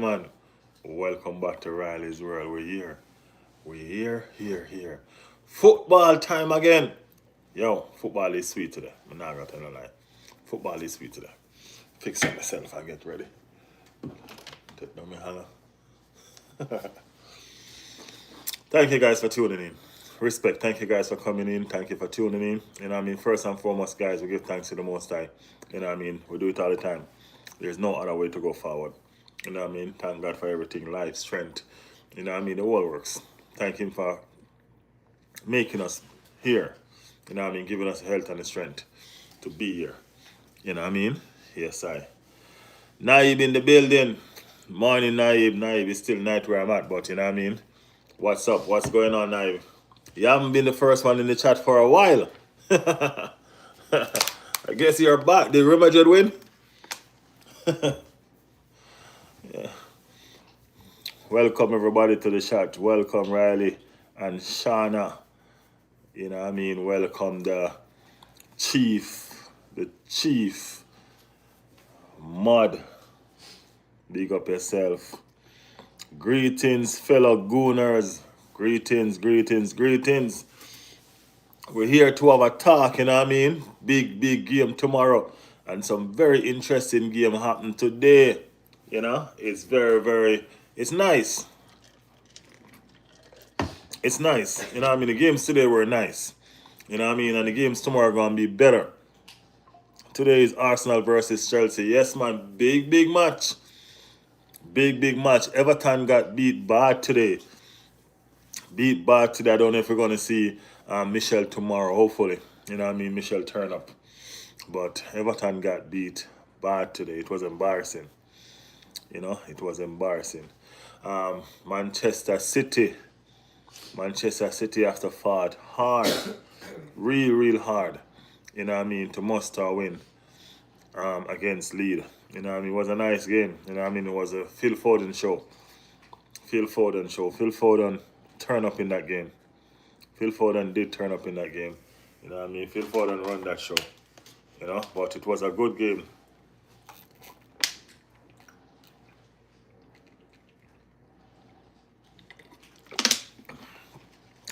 gentlemen, welcome back to Riley's World. We're here. Football time again. Yo, football is sweet today. I'm not gonna tell you a lie. Football is sweet today. Fix up myself and get ready. Take down my hammer. Thank you guys for tuning in. Respect. Thank you guys for coming in. Thank you for tuning in. You know what I mean? First and foremost, guys, we give thanks to the Most High. You know what I mean? We do it all the time. There's no other way to go forward. You know what I mean? Thank God for everything, life, strength. You know what I mean? The world works. Thank Him for making us here. You know what I mean? Giving us the health and the strength to be here. You know what I mean? Yes, I. Naib in the building. Morning, Naib. Naib is still night where I'm at, but you know what I mean? What's up? What's going on, Naib? You haven't been the first one in the chat for a while. I guess you're back. Did Real Madrid win? Yeah. Welcome everybody to the chat. Welcome Riley and Shauna. You know what I mean? Welcome the chief. Mud. Big up yourself. Greetings, fellow gooners. Greetings. We're here to have a talk, you know what I mean? Big game tomorrow. And some very interesting game happened today. You know? It's it's nice. It's nice. You know what I mean? The games today were nice. You know what I mean? And the games tomorrow are going to be better. Today is Arsenal versus Chelsea. Yes, man. Big match. Big match. Everton got beat bad today. I don't know if we're going to see Michel tomorrow, hopefully. You know what I mean? Michel turn up. But Everton got beat bad today. It was embarrassing. You know, it was embarrassing. Manchester City have to fought hard. Real hard. You know what I mean? To muster a win against Leeds. You know what I mean? It was a nice game. You know what I mean? It was a Phil Foden show. Phil Foden turned up in that game. Phil Foden did turn up in that game. You know what I mean? Phil Foden run that show. You know? But it was a good game.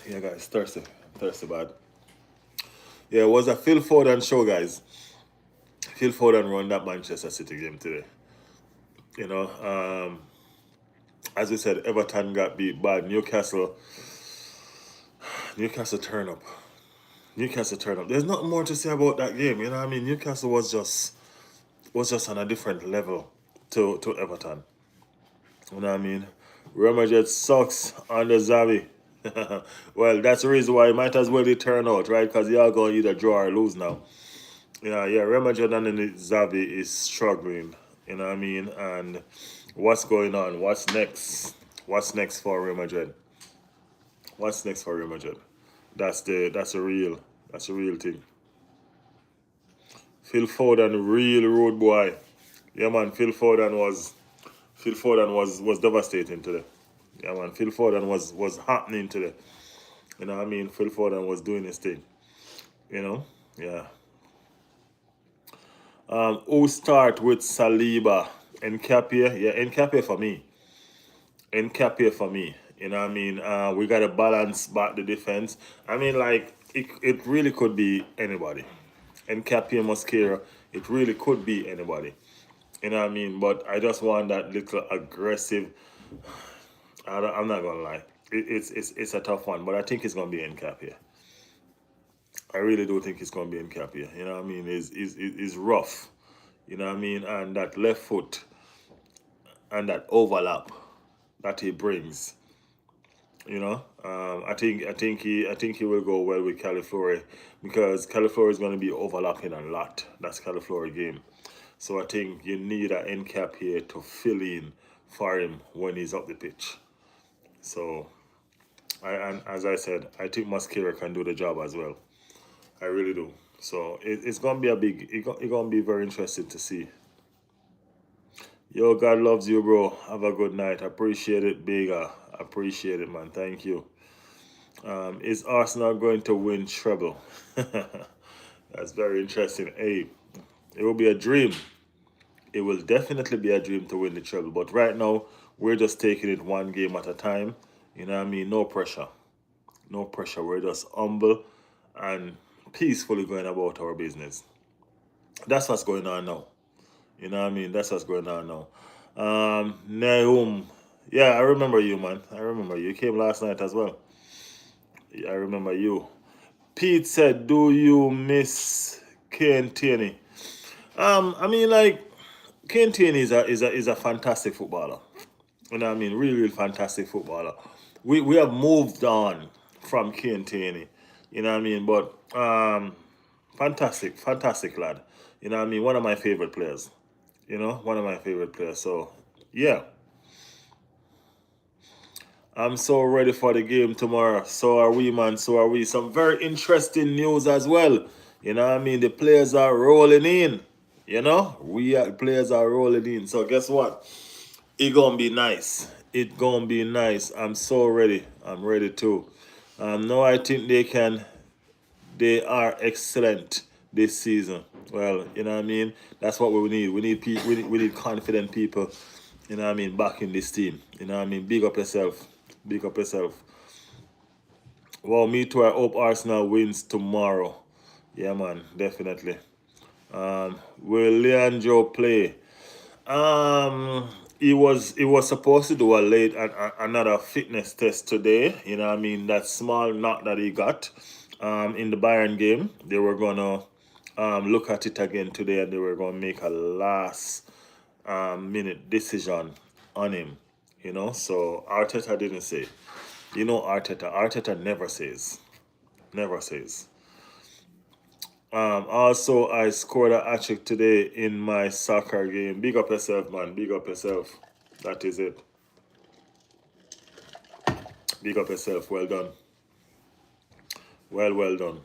Yeah, guys, thirsty bad. Yeah, it was a Phil Foden show, guys. Phil Foden run that Manchester City game today. You know, as we said, Everton got beat bad. Newcastle turn up. There's nothing more to say about that game. You know what I mean? Newcastle was just on a different level to Everton. You know what I mean? Real Madrid sucks under Xavi. Well, that's the reason why you might as well turn out, right? Because y'all going to either draw or lose now. Yeah, Real Madrid and Xavi is struggling. You know what I mean? And what's going on? What's next? What's next for Real Madrid? That's a real thing. Phil Foden, real road boy. Yeah, man. Phil Foden was devastating today. Yeah, man. Phil Foden was happening today. You know what I mean? Phil Foden was doing his thing. You know? Yeah. Who start with Saliba? Nkapie? Yeah, Nkapie for me. You know what I mean? We got to balance back the defense. I mean, like, it really could be anybody. Nkapie, Mosquera, it really could be anybody. You know what I mean? But I just want that little aggressive. I'm not going to lie. It's a tough one, but I think it's going to be Nkapie. I really do think it's going to be Nkapie. You know what I mean? Is rough. You know what I mean? And that left foot and that overlap that he brings. You know, I think he will go well with Califlori because Califlori is going to be overlapping a lot. That's Califlori game. So I think you need an end cap here to fill in for him when he's up the pitch. So, and as I said, I think Mosquera can do the job as well. I really do. So it's gonna be it's gonna be very interesting to see. Yo, God loves you, bro. Have a good night. Appreciate it, bigger. Appreciate it, man. Thank you. Is Arsenal going to win treble? That's very interesting. Hey, it will be a dream. It will definitely be a dream to win the treble. But right now, we're just taking it one game at a time. You know what I mean? No pressure. No pressure. We're just humble and peacefully going about our business. That's what's going on now. You know what I mean? That's what's going on now. Nahum. Yeah, I remember you, man. I remember you. You came last night as well. Yeah, I remember you. Pete said, "Do you miss Kane Tierney?" I mean, like Kane Tierney is a fantastic footballer. You know what I mean? Really, really fantastic footballer. We have moved on from Kane Tierney. You know what I mean? But fantastic, fantastic lad. You know what I mean? One of my favorite players. One of my favorite players. So yeah. I'm so ready for the game tomorrow. So are we, man. So are we. Some very interesting news as well. You know what I mean? The players are rolling in. Players are rolling in. So guess what? It gonna be nice. It gonna be nice. I'm so ready. I'm ready too. No, I think they can. They are excellent this season. Well, you know what I mean. That's what we need. We need confident people. You know what I mean. Back in this team. You know what I mean. Big up yourself. Big up yourself. Well, me too. I hope Arsenal wins tomorrow. Yeah, man. Definitely. Will Leandro play? He was supposed to do another fitness test today. You know what I mean? That small knock that he got in the Bayern game. They were gonna look at it again today, and they were gonna make a last minute decision on him. So Arteta didn't say. Arteta never says. Never says. Also, I scored a hat-trick today in my soccer game. Big up yourself, man. Big up yourself. That is it. Big up yourself. Well done. Well done.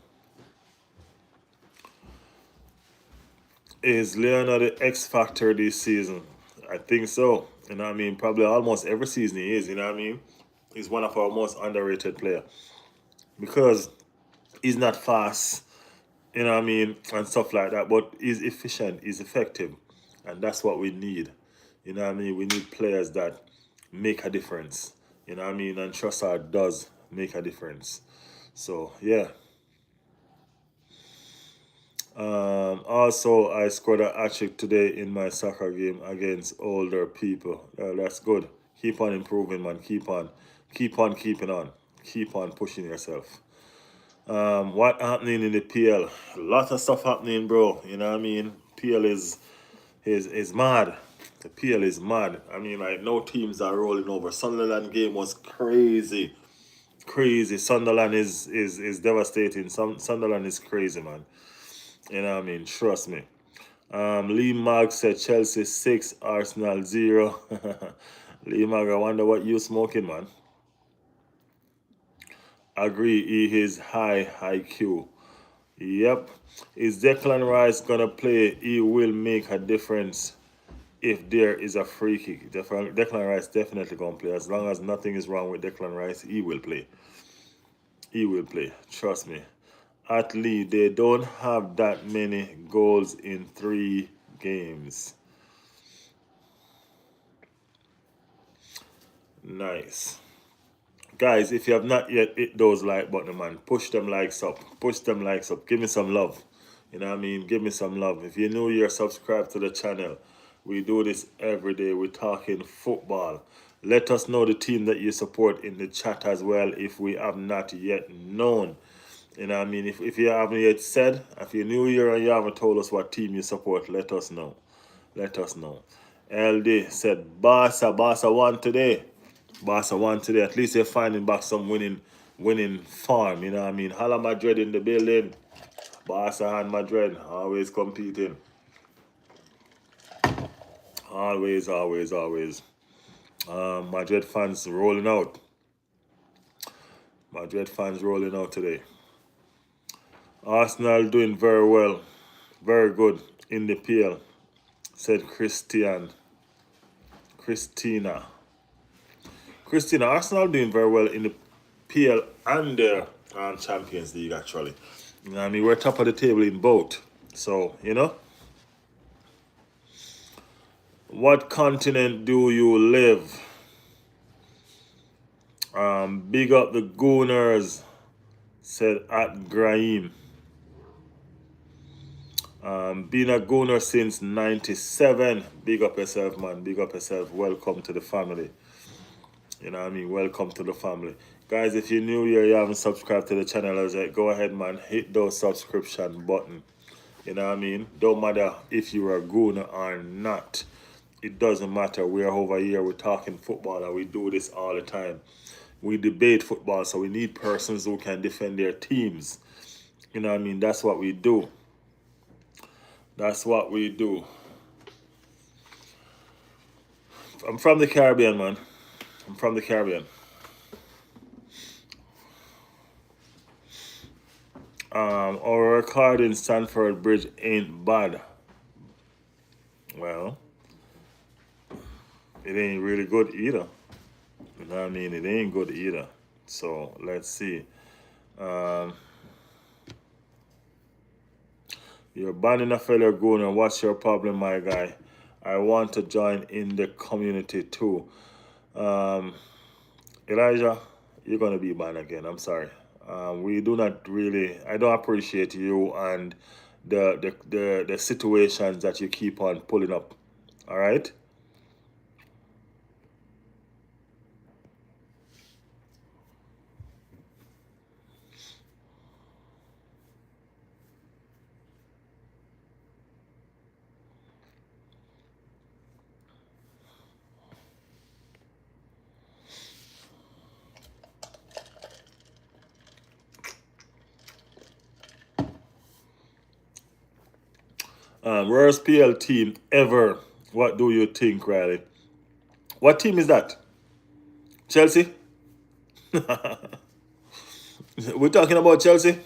Is Leonard the X factor this season? I think so. You know what I mean? Probably almost every season he is. You know what I mean? He's one of our most underrated players because he's not fast. You know what I mean? And stuff like that. But he's efficient. He's effective. And that's what we need. You know what I mean? We need players that make a difference. You know what I mean? And Trossard does make a difference. So, yeah. Also, I scored a hat-trick today in my soccer game against older people. That's good. Keep on improving, man. Keep on keeping on. Keep on pushing yourself. What happening in the PL? A lot of stuff happening, bro. You know what I mean? PL is mad. The PL is mad. I mean, like no teams are rolling over. Sunderland game was crazy, crazy. Sunderland is devastating. Sunderland is crazy, man. You know what I mean? Trust me. Lee Mag said Chelsea 6, Arsenal 0. Lee Mag, I wonder what you smoking, man. Agree, he is high IQ. Yep. Is Declan Rice gonna play? He will make a difference if there is a free kick. Declan Rice definitely gonna play. As long as nothing is wrong with Declan Rice, he will play. He will play. Trust me. At Lee, they don't have that many goals in 3 games. Nice. Guys, if you have not yet hit those like button, man, push them likes up. Push them likes up. Give me some love. You know what I mean? Give me some love. If you're new here, subscribe to the channel. We do this every day. We're talking football. Let us know the team that you support in the chat as well if we have not yet known. You know what I mean? If you haven't yet said, if you're new here and you haven't told us what team you support, let us know. Let us know. LD said, Barca won today. Barca won today. At least they're finding back some winning form. You know what I mean? Hala Madrid in the building. Barca and Madrid always competing. Always, always, always. Madrid fans rolling out. Madrid fans rolling out today. Arsenal doing very well. Very good in the PL, said Christina. Arsenal doing very well in the PL and the Champions League, actually. You know what I mean? We're top of the table in both. So, What continent do you live? Big up the Gooners, said at Graham. Been a Gooner since 97. Big up yourself, man. Big up yourself. Welcome to the family. You know what I mean? Welcome to the family. Guys, if you're new here, you haven't subscribed to the channel as yet, go ahead, man. Hit those subscription button. You know what I mean? Don't matter if you're a Gooner or not. It doesn't matter. We're over here. We're talking football and we do this all the time. We debate football, so we need persons who can defend their teams. You know what I mean? That's what we do. That's what we do. I'm from the Caribbean, man. I'm from the Caribbean. Our record in Stanford Bridge ain't bad. Well, it ain't really good either. You know what I mean? It ain't good either. So let's see. You're banning a fellow Gooner. What's your problem, my guy? I want to join in the community too. Elijah, you're gonna be banned again. I'm sorry. We do not really. I don't appreciate you and the situations that you keep on pulling up. All right. Worst PL team ever. What do you think, Riley? What team is that? Chelsea? We're talking about Chelsea?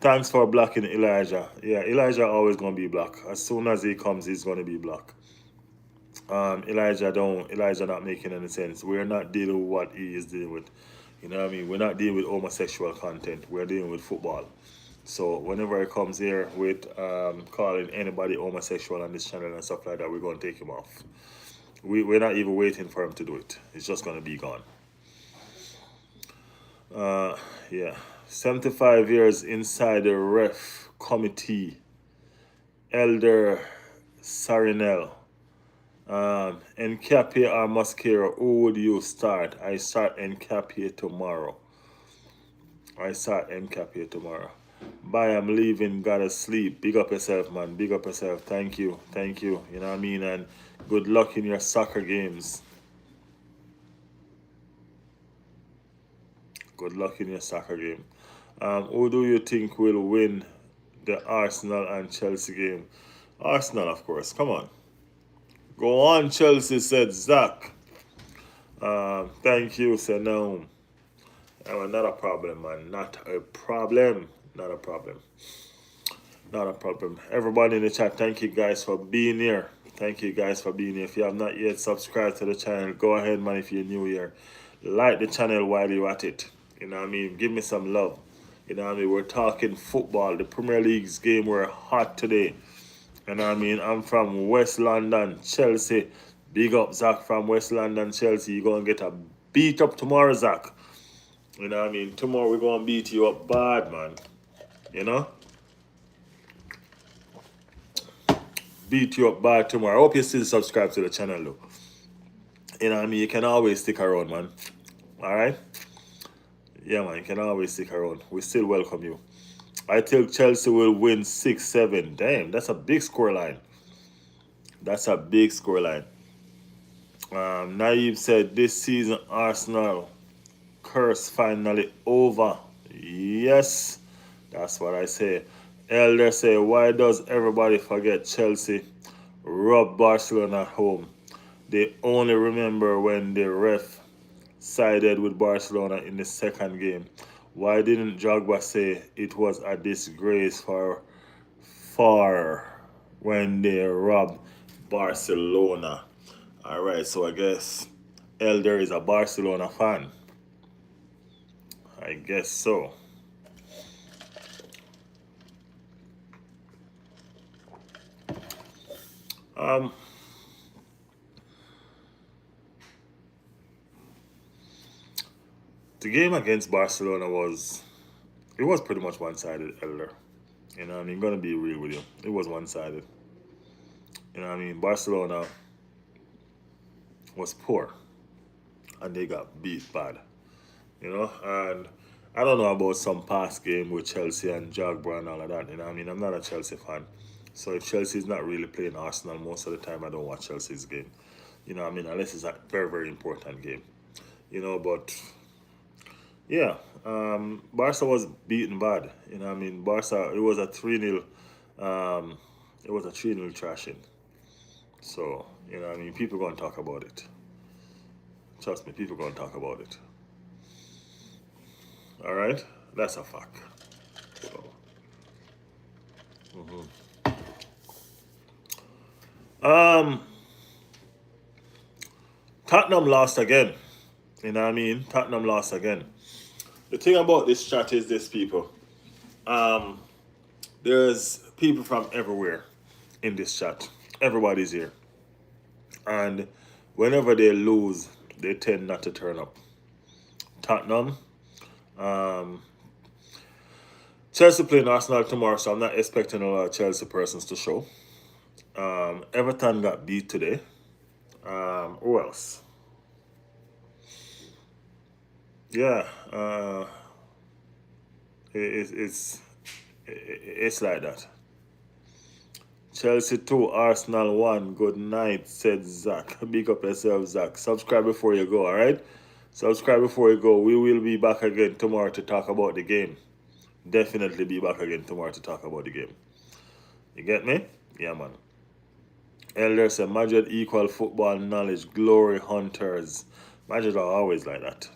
Thanks for blocking Elijah. Yeah, Elijah always gonna be black. As soon as he comes, he's gonna be black. Elijah not making any sense. We're not dealing with what he is dealing with. You know what I mean? We're not dealing with homosexual content. We're dealing with football. So whenever he comes here with calling anybody homosexual on this channel and stuff like that, we're gonna take him off. We're not even waiting for him to do it. It's just gonna be gone. Yeah. 75 years inside the ref committee. Elder Sarinel. Encape or Mascara, who would you start? I start Encape tomorrow. Bye, I'm leaving, gotta sleep. Big up yourself, man. Big up yourself. Thank you. Thank you. You know what I mean? And good luck in your soccer games. Good luck in your soccer game. Who do you think will win the Arsenal and Chelsea game? Arsenal, of course. Come on. Go on, Chelsea, said Zach. Thank you, said Naum. Not a problem, man. Not a problem. Not a problem. Not a problem. Everybody in the chat, thank you guys for being here. Thank you guys for being here. If you have not yet subscribed to the channel, go ahead, man, if you're new here. Like the channel while you're at it. You know what I mean? Give me some love. You know what I mean? We're talking football. The Premier League's game were hot today. You know what I mean? I'm from West London, Chelsea. Big up, Zach, from West London, Chelsea. You're going to get a beat up tomorrow, Zach. You know what I mean? Tomorrow we're going to beat you up bad, man. You know? Beat you up bad tomorrow. I hope you still subscribe to the channel, though. You know what I mean? You can always stick around, man. All right? Yeah, man. You can always stick around. We still welcome you. I think Chelsea will win 6-7. Damn, that's a big scoreline. That's a big scoreline. Naive said this season Arsenal curse finally over. Yes, that's what I say. Elder say, why does everybody forget Chelsea robbed Barcelona at home? They only remember when the ref sided with Barcelona in the second game. Why didn't Drogba say it was a disgrace for when they robbed Barcelona? Alright, so I guess Elder is a Barcelona fan. I guess so. Um, the game against Barcelona was pretty much one-sided, Elder. You know what I mean? Gonna be real with you. It was one-sided. You know what I mean? Barcelona was poor and they got beat bad. You know, and I don't know about some past game with Chelsea and Jogba and all of that. You know what I mean? I'm not a Chelsea fan. So if Chelsea's not really playing Arsenal most of the time, I don't watch Chelsea's game. You know what I mean? Unless it's a very, very important game. You know, but yeah, Barca was beaten bad. You know what I mean? Barca, it was a 3-0, it was a 3-0 trashing. So, you know what I mean? People going to talk about it. Trust me, people going to talk about it. All right? That's a fact. So, um, Tottenham lost again. You know what I mean? Tottenham lost again. The thing about this chat is this, people. Um, there's people from everywhere in this chat. Everybody's here. And whenever they lose, they tend not to turn up. Tottenham, um, Chelsea playing Arsenal tomorrow, so I'm not expecting a lot of Chelsea persons to show. Everton got beat today. Who else? Yeah, it's like that. Chelsea 2, Arsenal 1. Good night, said Zach. Big up yourself, Zach. Subscribe before you go, alright? Subscribe before you go. We will be back again tomorrow to talk about the game. Definitely be back again tomorrow to talk about the game. You get me? Yeah, man. Elder said, Madrid equal football knowledge, glory hunters. Madrid are always like that.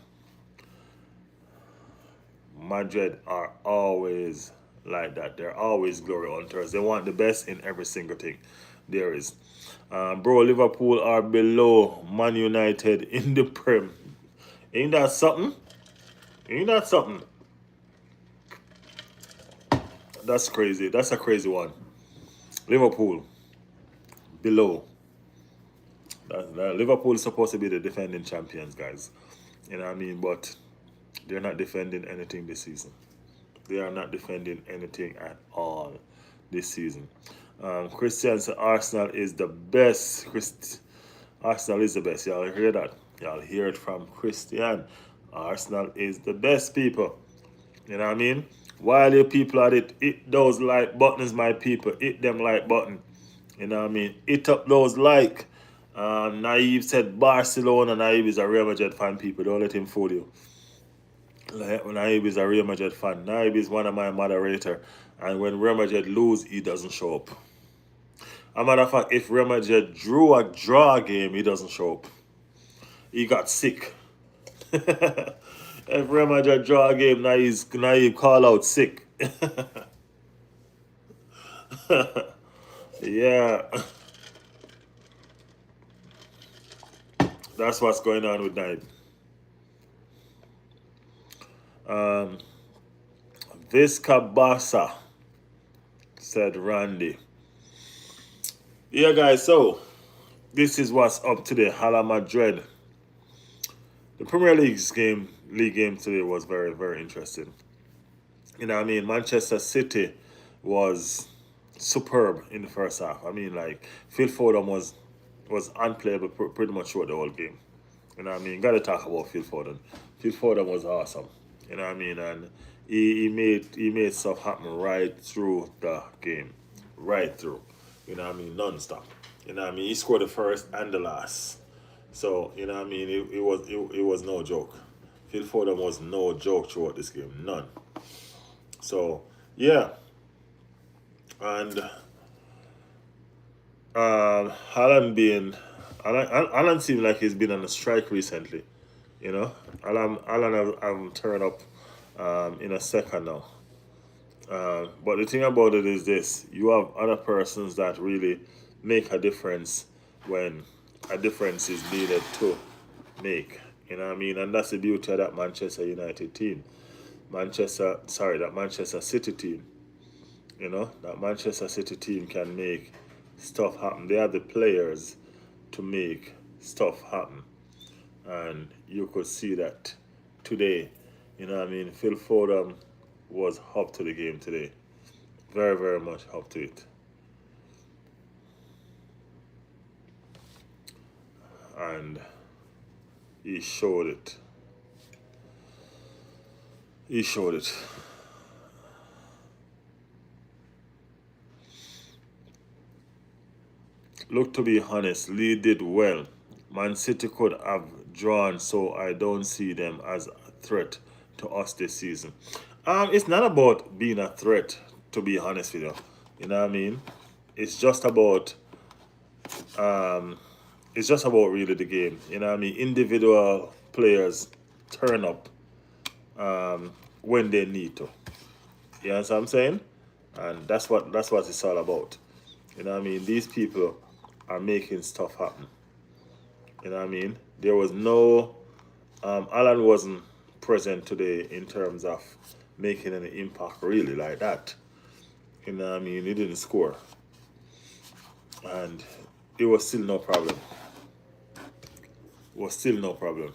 Madrid are always like that. They're always glory hunters. They want the best in every single thing there is. Bro, Liverpool are below Man United in the Prem. Ain't that something? Ain't that something? That's crazy. That's a crazy one. Liverpool below. Liverpool is supposed to be the defending champions, guys. You know what I mean? But they're not defending anything this season. They are not defending anything at all this season. Christian said Arsenal is the best. Arsenal is the best. Y'all hear that? Y'all hear it from Christian. Arsenal is the best, people. You know what I mean? While you people at it, hit those like buttons, my people. Hit them like button. You know what I mean? Hit up those like. Naive said Barcelona. Naive is a Real Madrid fan, people. Don't let him fool you. Naive is a Real Madrid fan. Naive is one of my moderator. And when Real Madrid lose, he doesn't show up. As a matter of fact, if Real Madrid draw game, he doesn't show up. He got sick. If Real Madrid draw a game, Naive call out sick. Yeah. That's what's going on with Naive. Visca Bassa, said Randy. Yeah, guys, so this is what's up today. Hala Madrid. The Premier League game today was very, very interesting. You know what I mean? Manchester City was superb in the first half. I mean, like, Phil Foden was unplayable pretty much throughout the whole game. You know what I mean? Got to talk about Phil Foden. Phil Foden was awesome. You know what I mean? And he made stuff happen right through the game, right through. You know what I mean? Non-stop. You know what I mean? He scored the first and the last. So you know what I mean? It was no joke. Phil Foden was no joke throughout this game, none. So yeah, and Alan seemed like he's been on a strike recently. You know, Alan have turned up in a second now. But the thing about it is this: you have other persons that really make a difference when a difference is needed to make. You know what I mean? And that's the beauty of that Manchester United team. That Manchester City team. You know, that Manchester City team can make stuff happen. They have the players to make stuff happen. And you could see that today. You know what I mean? Phil Fordham was up to the game today. Very, very much up to it. And he showed it. He showed it. Look, to be honest, Lee did well. Man City could have drawn, so I don't see them as a threat to us this season. It's not about being a threat, to be honest with you. You know what I mean? It's just about it's just about really the game. You know what I mean? Individual players turn up when they need to. You know what I'm saying? And that's what it's all about. You know what I mean? These people are making stuff happen. You know what I mean? There was no Alan wasn't present today in terms of making any impact really like that. You know what I mean? He didn't score. And it was still no problem. It was still no problem.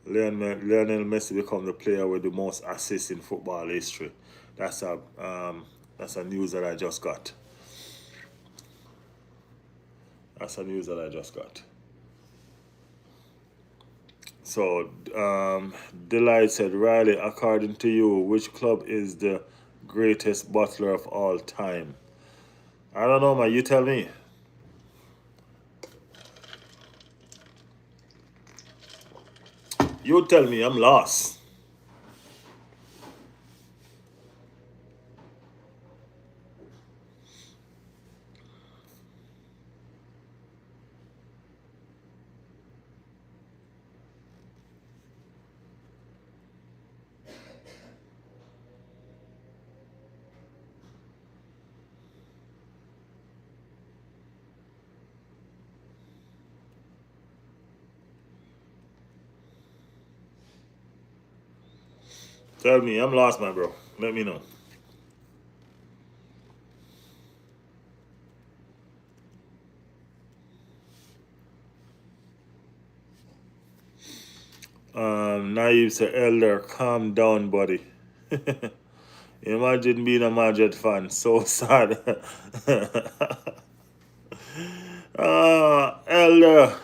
Lionel Messi become the player with the most assists in football history. That's a news that I just got. That's a news that I just got. So, Delight said, Riley, according to you, which club is the greatest butler of all time? I don't know, man. You tell me. You tell me. I'm lost. Tell me. I'm lost, my bro. Let me know. Naive said, Elder, calm down, buddy. Imagine being a Madrid fan. So sad. Elder.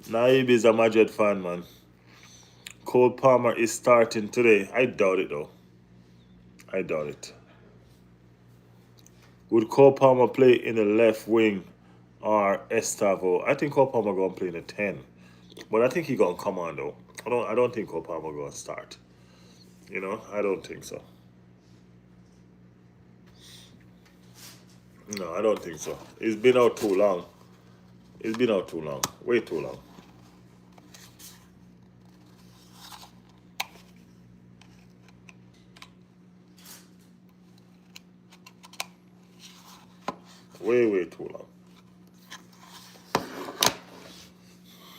Naive is a Madrid fan, man. Cole Palmer is starting today. I doubt it, though. I doubt it. Would Cole Palmer play in the left wing or Estavo? I think Cole Palmer gonna play in the 10. But I think he gonna come on though. I don't think Cole Palmer gonna start. You know, I don't think so. No, I don't think so. It's been out too long. It's been out too long. Way too long. Way, way too long.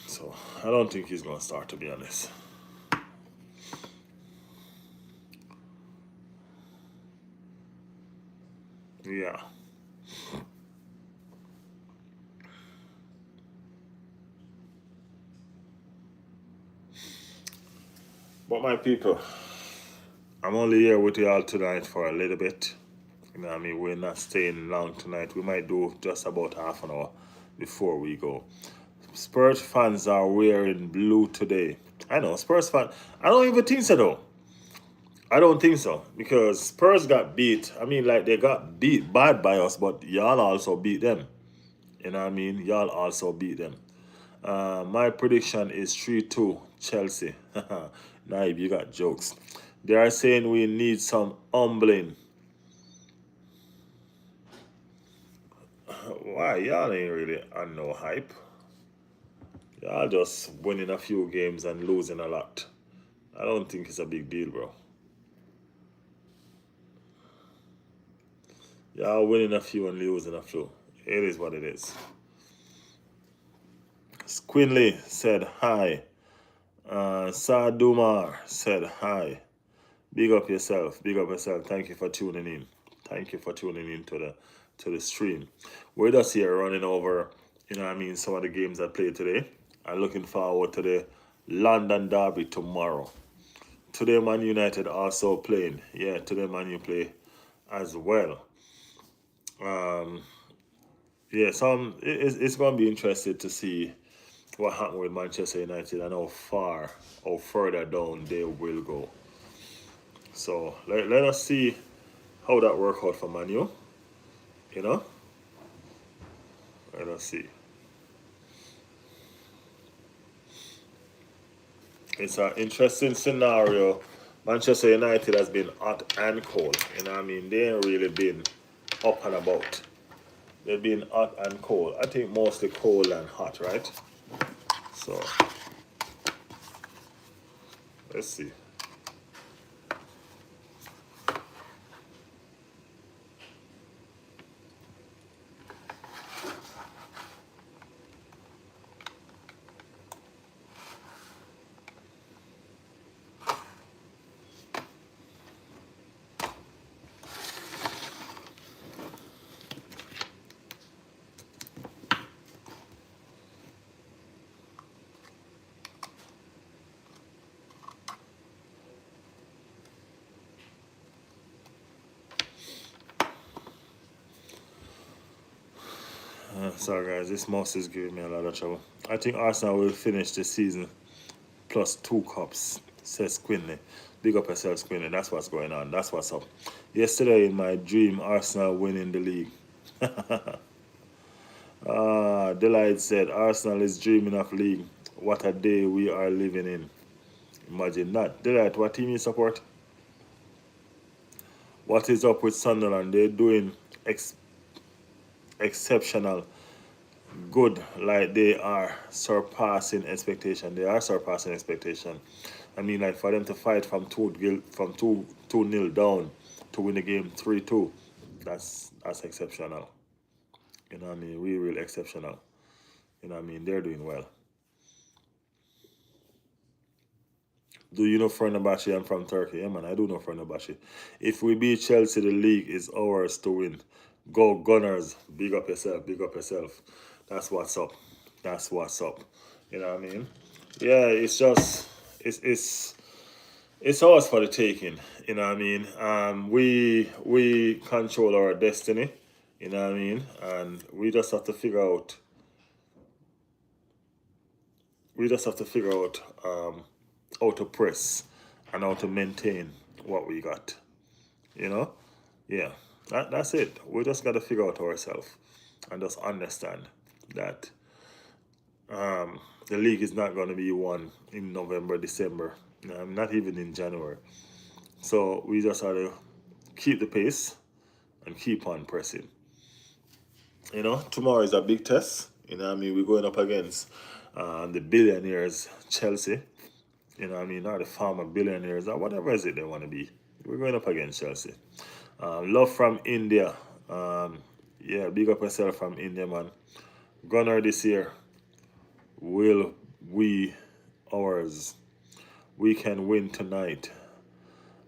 So I don't think he's gonna start, to be honest. Yeah. But my people, I'm only here with y'all tonight for a little bit. You know what I mean? We're not staying long tonight. We might do just about half an hour before we go. Spurs fans are wearing blue today. I know, Spurs fans. I don't even think so, though. I don't think so. Because Spurs got beat. I mean, like, they got beat bad by us, but y'all also beat them. You know what I mean? Y'all also beat them. My prediction is 3-2 Chelsea. Naib, you got jokes. They are saying we need some humbling. Why? Y'all ain't really on no hype. Y'all just winning a few games and losing a lot. I don't think it's a big deal, bro. Y'all winning a few and losing a few. It is what it is. Squinley said hi. Sadumar said hi. Big up yourself. Big up yourself. Thank you for tuning in. Thank you for tuning in to the stream. We're just here running over, some of the games I played today. I'm looking forward to the London Derby tomorrow. Today, Man United also playing. Yeah, today Man U play as well. Um, yeah, it's going to be interesting to see what happened with Manchester United and how further down they will go. So let us see how that work out for Manu. You know, let us see. It's an interesting scenario. Manchester United has been hot and cold. They ain't really been up and about. They've been hot and cold. I think mostly cold and hot, right? So let's see. Sorry guys, this mouse is giving me a lot of trouble. I think Arsenal will finish the season plus 2 cups, says Quinley. Big up yourself, Quinley. That's what's going on. That's what's up. Yesterday in my dream, Arsenal winning the league. Delight said, Arsenal is dreaming of league. What a day we are living in. Imagine that. Delight, what team you support? What is up with Sunderland? They're doing exceptional good, like they are surpassing expectation. They are surpassing expectation. Like for them to fight from two nil down to win the game 3-2, that's exceptional. Real exceptional. They're doing well. Do you know Fenerbahce? I'm from Turkey. Yeah, man, I do know Fenerbahce. If we beat Chelsea, the league is ours to win. Go Gunners. Big up yourself. Big up yourself. That's what's up. That's what's up. You know what I mean? Yeah, it's just it's ours for the taking. You know what I mean? We control our destiny. You know what I mean? And we just have to figure out how to press and how to maintain what we got. You know? Yeah. That's it. We just got to figure out ourselves and just understand that the league is not going to be won in November, December, not even in January. So we just have to keep the pace and keep on pressing. Tomorrow is a big test. We're going up against the billionaires, Chelsea. Or the former billionaires, or whatever is it they want to be. We're going up against Chelsea. Love from India. Yeah, big up yourself from India, man. Gunner this year. Will we ours? We can win tonight.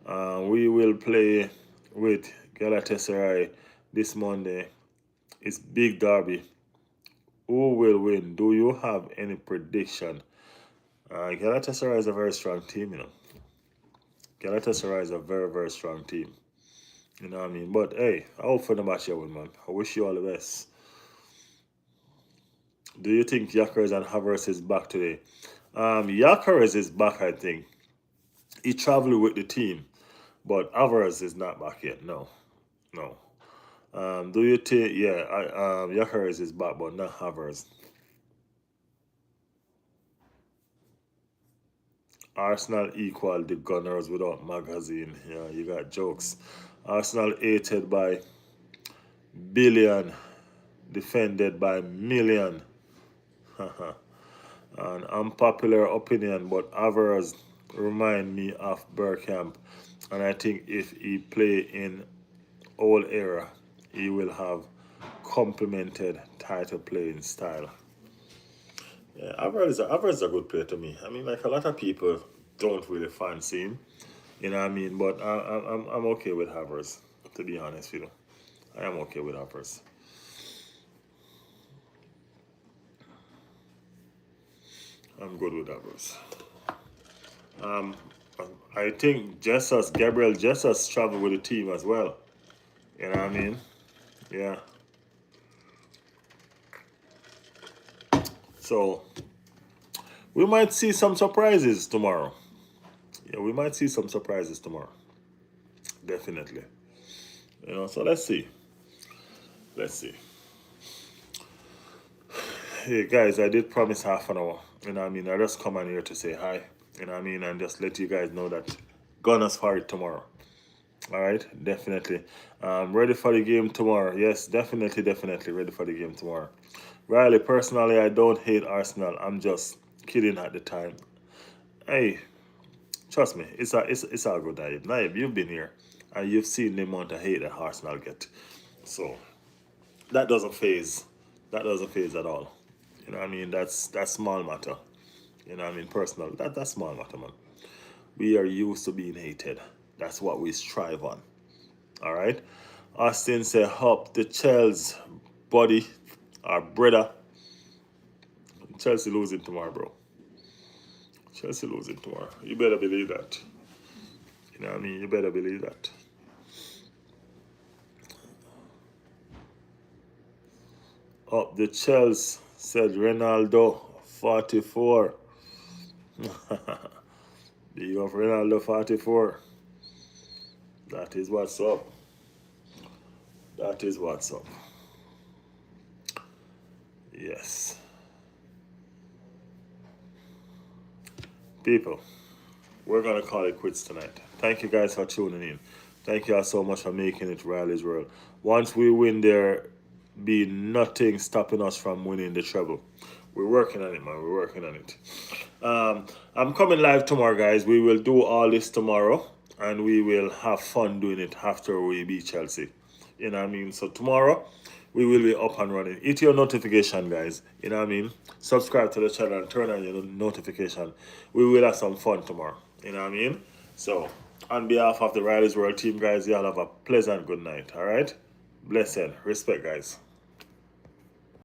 We will play with Galatasaray this Monday. It's big derby. Who will win? Do you have any prediction? Galatasaray is a very strong team, Galatasaray is a very, very strong team. You know what I mean? But hey, I hope for the match you win, man. I wish you all the best. Do you think Yakers and Havertz is back today? Yakers is back, I think. He traveled with the team, but Havertz is not back yet. No, no. Do you think? Yeah, Yakers is back, but not Havertz. Arsenal equal the Gunners without magazine. Yeah, you got jokes. Arsenal hated by billion, defended by million. An unpopular opinion, but Alvarez remind me of Bergkamp, and I think if he play in old era, he will have complemented title playing style. Yeah, Alvarez is a good player to me. Like a lot of people don't really fancy him. You know what I mean? But I'm okay with Havertz. to be honest with you. I am okay with uppers. I'm good with uppers. Um, I think Gabriel Jesus traveled with the team as well. You know what I mean? Yeah. So we might see some surprises tomorrow. Yeah, we might see some surprises tomorrow. Definitely. So let's see. Let's see. Hey guys, I did promise half an hour. You know what I mean? I just come on here to say hi. You know what I mean? And just let you guys know that Gunners for it tomorrow. All right, definitely. Ready for the game tomorrow. Yes, definitely ready for the game tomorrow. Riley, personally, I don't hate Arsenal. I'm just kidding at the time. Hey, trust me, it's all good, Naib. Naib, you've been here and you've seen the amount of hate that Arsenal get. So that doesn't phase. That doesn't phase at all. You know what I mean? That's small matter. You know what I mean? Personal. That's small matter, man. We are used to being hated. That's what we strive on. All right. Austin said, "Hop the Chelsea buddy, our brother. Chelsea losing tomorrow, bro. Chelsea losing tomorrow. You better believe that. You know what I mean? You better believe that." Up the Chelsea, said Ronaldo, 44. Big up Ronaldo, 44. That is what's up. That is what's up. Yes. People, we're going to call it quits tonight. Thank you guys for tuning in. Thank you all so much for making it Riley's World. Once we win, there be nothing stopping us from winning the treble. We're working on it, man. We're working on it. I'm coming live tomorrow, guys. We will do all this tomorrow, and we will have fun doing it after we beat Chelsea. You know what I mean? So tomorrow, we will be up and running. Hit your notification, guys. You know what I mean? Subscribe to the channel and turn on your notification. We will have some fun tomorrow. You know what I mean? So, on behalf of the Riley's World team, guys, y'all have a pleasant good night. All right? Blessed. Respect, guys.